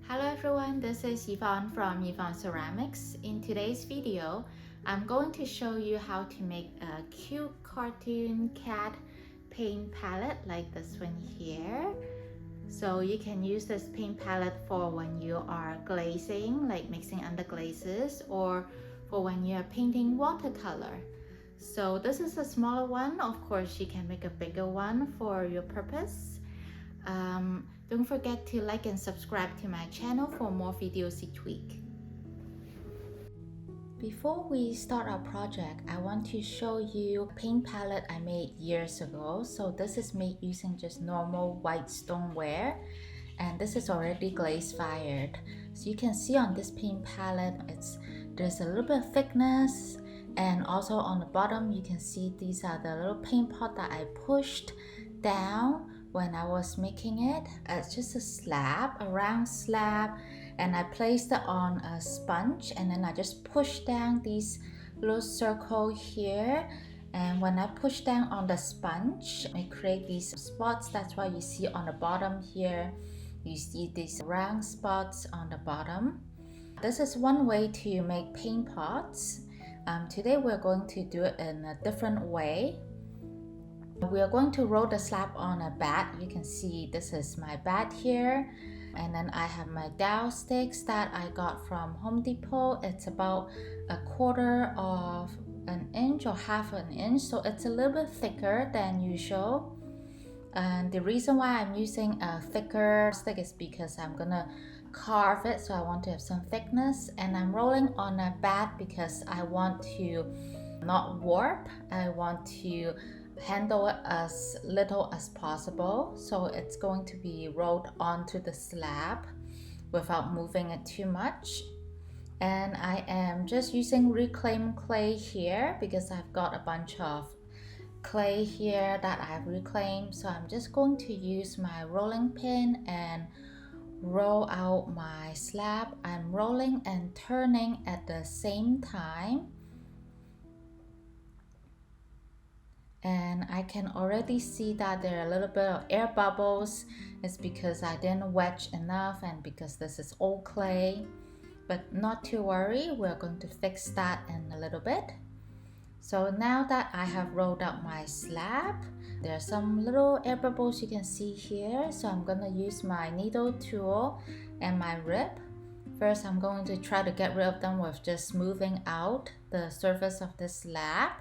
Hello everyone, this is Yvonne from Yvonne Ceramics. In today's video, I'm going to show you how to make a cute cartoon cat paint palette like this one here. So you can use this paint palette for when you are glazing, like mixing under glazes, or for when you are painting watercolor. So this is a smaller one. Of course, you can make a bigger one for your purpose. Don't forget to like and subscribe to my channel for more videos each week. Before we start our project, I want to show you a paint palette I made years ago. So this is made using just normal white stoneware, and this is already glaze fired. So you can see on this paint palette, there's a little bit of thickness, and also on the bottom you can see these are the little paint pot that I pushed down when I was making it. It's just a slab, a round slab, and I placed it on a sponge, and then I just pushed down these little circle here, and when I push down on the sponge, I create these spots. That's why you see on the bottom here, you see these round spots on the bottom. This is one way to make paint pots. Today we're going to do it in a different way. We are going to roll the slab on a bat. You can see this is my bat here, and then I have my dowel sticks that I got from Home Depot. It's about 1/4 of an inch or 1/2 an inch, so it's a little bit thicker than usual. And the reason why I'm using a thicker stick is because I'm gonna carve it, so I want to have some thickness. And I'm rolling on a bat because I want to not warp. I want to handle it as little as possible, so it's going to be rolled onto the slab without moving it too much. And I am just using reclaimed clay here because I've got a bunch of clay here that I've reclaimed. So I'm just going to use my rolling pin and roll out my slab. I'm rolling and turning at the same time, and I can already see that there are a little bit of air bubbles. It's because I didn't wedge enough and because this is old clay, but not to worry, we're going to fix that in a little bit. So now that I have rolled out my slab, there are some little air bubbles you can see here, so I'm going to use my needle tool and my rib. First, I'm going to try to get rid of them with just smoothing out the surface of the slab.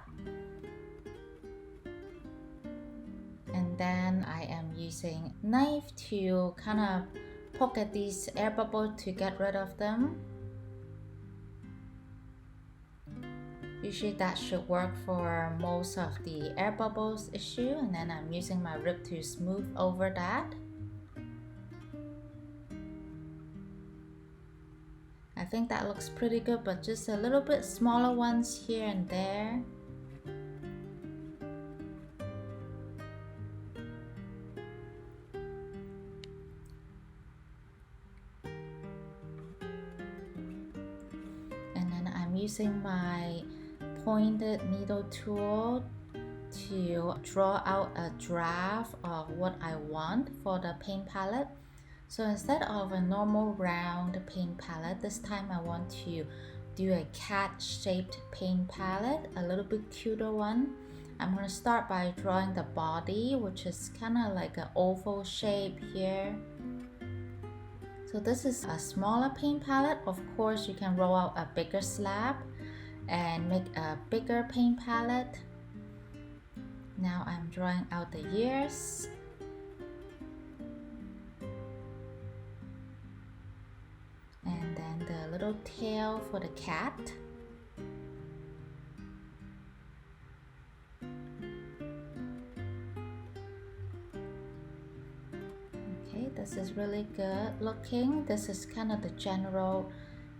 And then I am using knife to kind of poke at these air bubbles to get rid of them. Usually that should work for most of the air bubbles issue, and then I'm using my rib to smooth over that. I think that looks pretty good, but just a little bit smaller ones here and there. Using my pointed needle tool to draw out a draft of what I want for the paint palette. So instead of a normal round paint palette, this time I want to do a cat shaped paint palette, a little bit cuter one. I'm going to start by drawing the body, which is kind of like an oval shape here. So this is a smaller paint palette. Of course, you can roll out a bigger slab and make a bigger paint palette. Now I'm drawing out the ears. And then the little tail for the cat. This is really good looking. This is kind of the general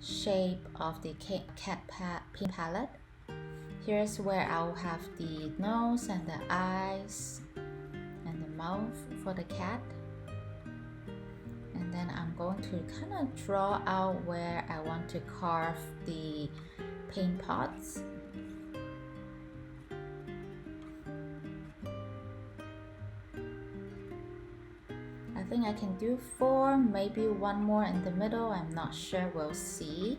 shape of the cat paint palette. Here's where I'll have the nose and the eyes and the mouth for the cat. And then I'm going to kind of draw out where I want to carve the paint pots. I think I can do 4, maybe one more in the middle, I'm not sure, we'll see.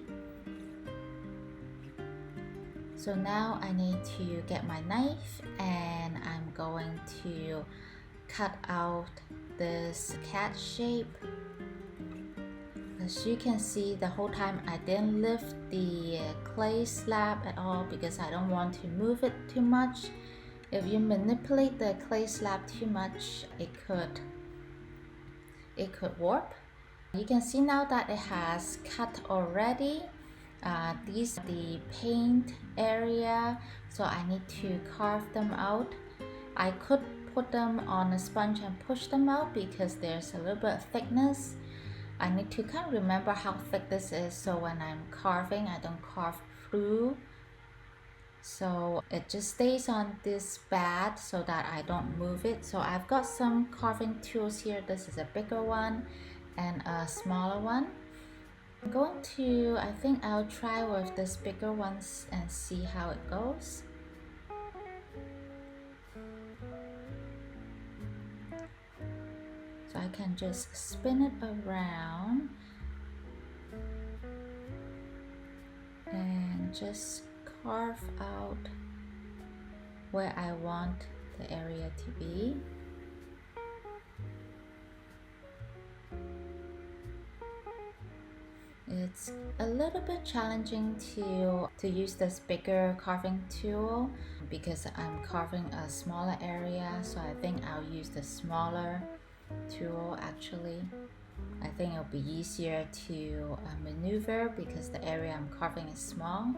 So now I need to get my knife and I'm going to cut out this cat shape. As you can see, the whole time I didn't lift the clay slab at all because I don't want to move it too much. If you manipulate the clay slab too much, it could warp. You can see now that it has cut already. These are the paint area, so I need to carve them out. I could put them on a sponge and push them out because there's a little bit of thickness. I need to kind of remember how thick this is, so when I'm carving, I don't carve through. So it just stays on this pad so that I don't move it. So I've got some carving tools here. This is a bigger one and a smaller one. I'm going to, I think I'll try with this bigger ones and see how it goes. So I can just spin it around and just carve out where I want the area to be. It's a little bit challenging to use this bigger carving tool because I'm carving a smaller area, so I think I'll use the smaller tool actually. I think it'll be easier to maneuver because the area I'm carving is small.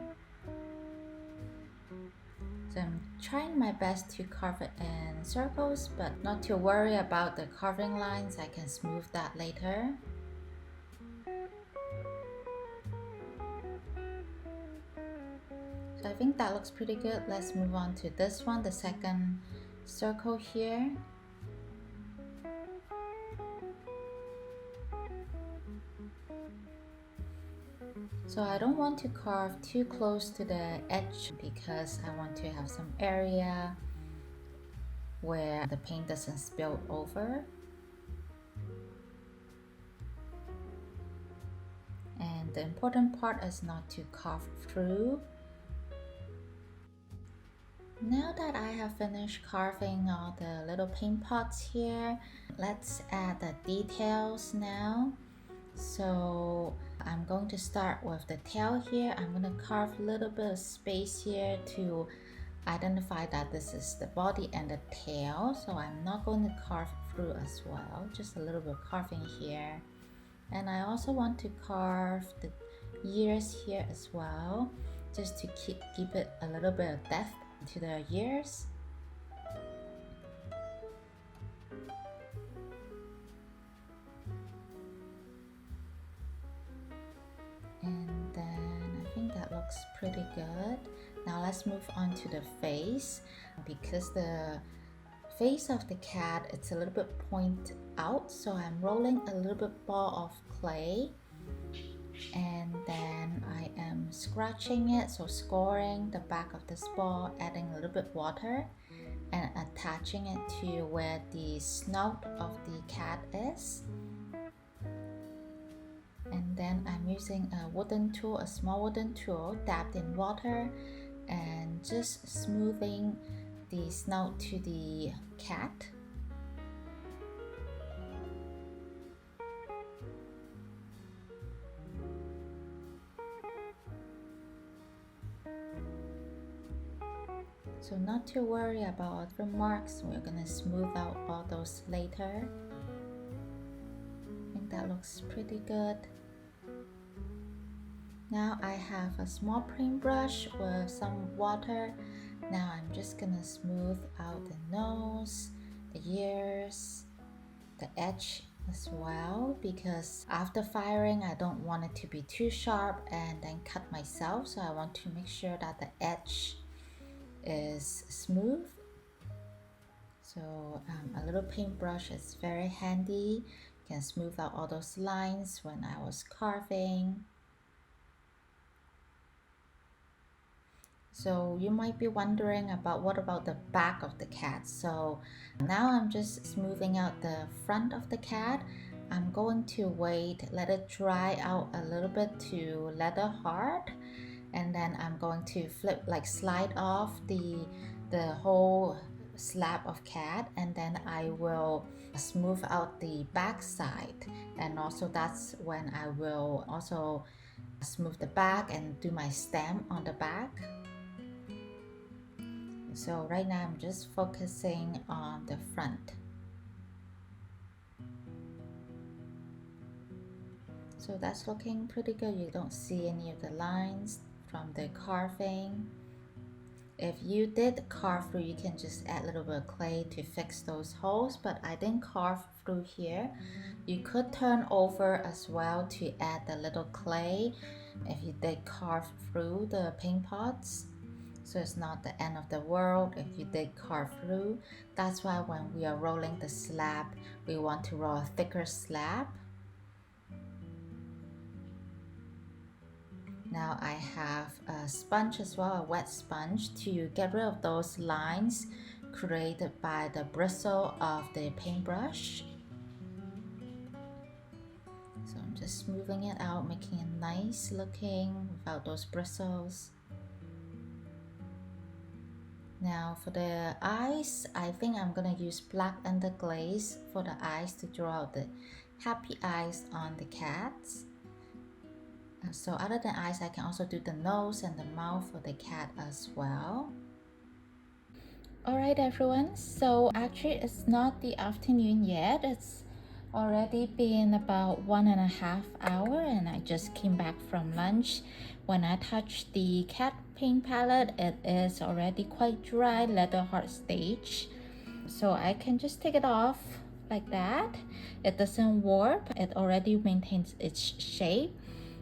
So I'm trying my best to carve it in circles, but not to worry about the carving lines. I can smooth that later. So I think that looks pretty good. Let's move on to this one, the second circle here. So I don't want to carve too close to the edge because I want to have some area where the paint doesn't spill over. And the important part is not to carve through. Now that I have finished carving all the little paint pots here, let's add the details now. So I'm going to start with the tail here. I'm going to carve a little bit of space here to identify that this is the body and the tail. So I'm not going to carve through as well, just a little bit of carving here. And I also want to carve the ears here as well, just to keep it a little bit of depth to the ears. And then I think that looks pretty good. Now let's move on to the face. Because the face of the cat, it's a little bit point out, so I'm rolling a little bit ball of clay and then I am scratching it, so scoring the back of this ball, adding a little bit water and attaching it to where the snout of the cat is. And then I'm using a wooden tool, a small wooden tool dabbed in water, and just smoothing the snout to the cat. So not to worry about the marks, we're gonna smooth out all those later. I think that looks pretty good. Now I have a small paintbrush with some water. Now I'm just gonna smooth out the nose, the ears, the edge as well, because after firing I don't want it to be too sharp and then cut myself, so I want to make sure that the edge is smooth. So a little paintbrush is very handy. You can smooth out all those lines when I was carving. So you might be wondering about what about the back of the cat. So now I'm just smoothing out the front of the cat. I'm going to wait, let it dry out a little bit to leather hard, and then I'm going to flip, like slide off the whole slab of cat, and then I will smooth out the back side, and also that's when I will also smooth the back and do my stamp on the back. So right now I'm just focusing on the front. So that's looking pretty good. You don't see any of the lines from the carving. If you did carve through, you can just add a little bit of clay to fix those holes, but I didn't carve through here. You could turn over as well to add the little clay if you did carve through the paint pots. So it's not the end of the world if you did carve through. That's why when we are rolling the slab, we want to roll a thicker slab. Now I have a sponge as well, a wet sponge, to get rid of those lines created by the bristle of the paintbrush. So I'm just smoothing it out, making it nice looking without those bristles. Now for the eyes, I think I'm gonna use black underglaze for the eyes to draw out the happy eyes on the cats. So other than eyes, I can also do the nose and the mouth for the cat as well. Alright everyone, so actually it's not the afternoon yet. It's already been about 1.5 hours and I just came back from lunch. When I touch the cat paint palette, it is already quite dry, leather hard stage. So I can just take it off like that. It doesn't warp, it already maintains its shape.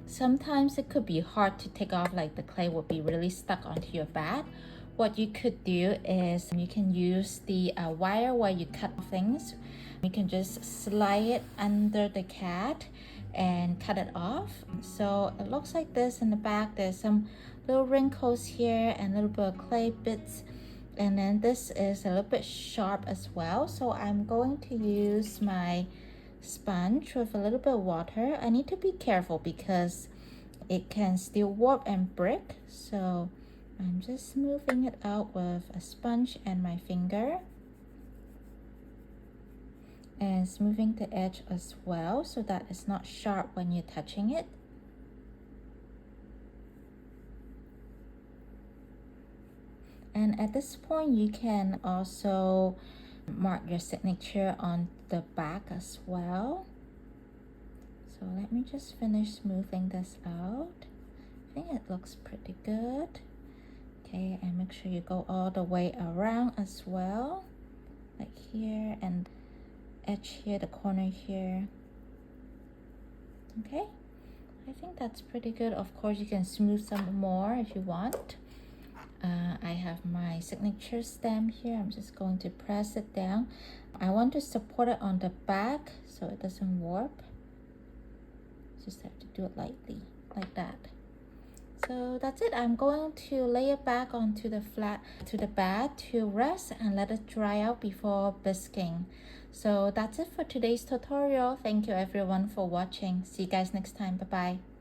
Sometimes it could be hard to take off, like the clay will be really stuck onto your bat. What you could do is you can use the wire where you cut things. You can just slide it under the cat and cut it off. So it looks like this in the back. There's some little wrinkles here and a little bit of clay bits. And then this is a little bit sharp as well. So I'm going to use my sponge with a little bit of water. I need to be careful because it can still warp and break. So I'm just smoothing it out with a sponge and my finger. And smoothing the edge as well so that it's not sharp when you're touching it. And at this point, you can also mark your signature on the back as well. So let me just finish smoothing this out. I think it looks pretty good. Okay, and make sure you go all the way around as well, like here and edge here, the corner here. Okay, I think that's pretty good. Of course, you can smooth some more if you want. I have my signature stamp here. I'm just going to press it down. I want to support it on the back so it doesn't warp. Just have to do it lightly, like that. So that's it. I'm going to lay it back onto the bed to rest and let it dry out before bisquing. So that's it for today's tutorial. Thank you everyone for watching. See you guys next time. Bye bye.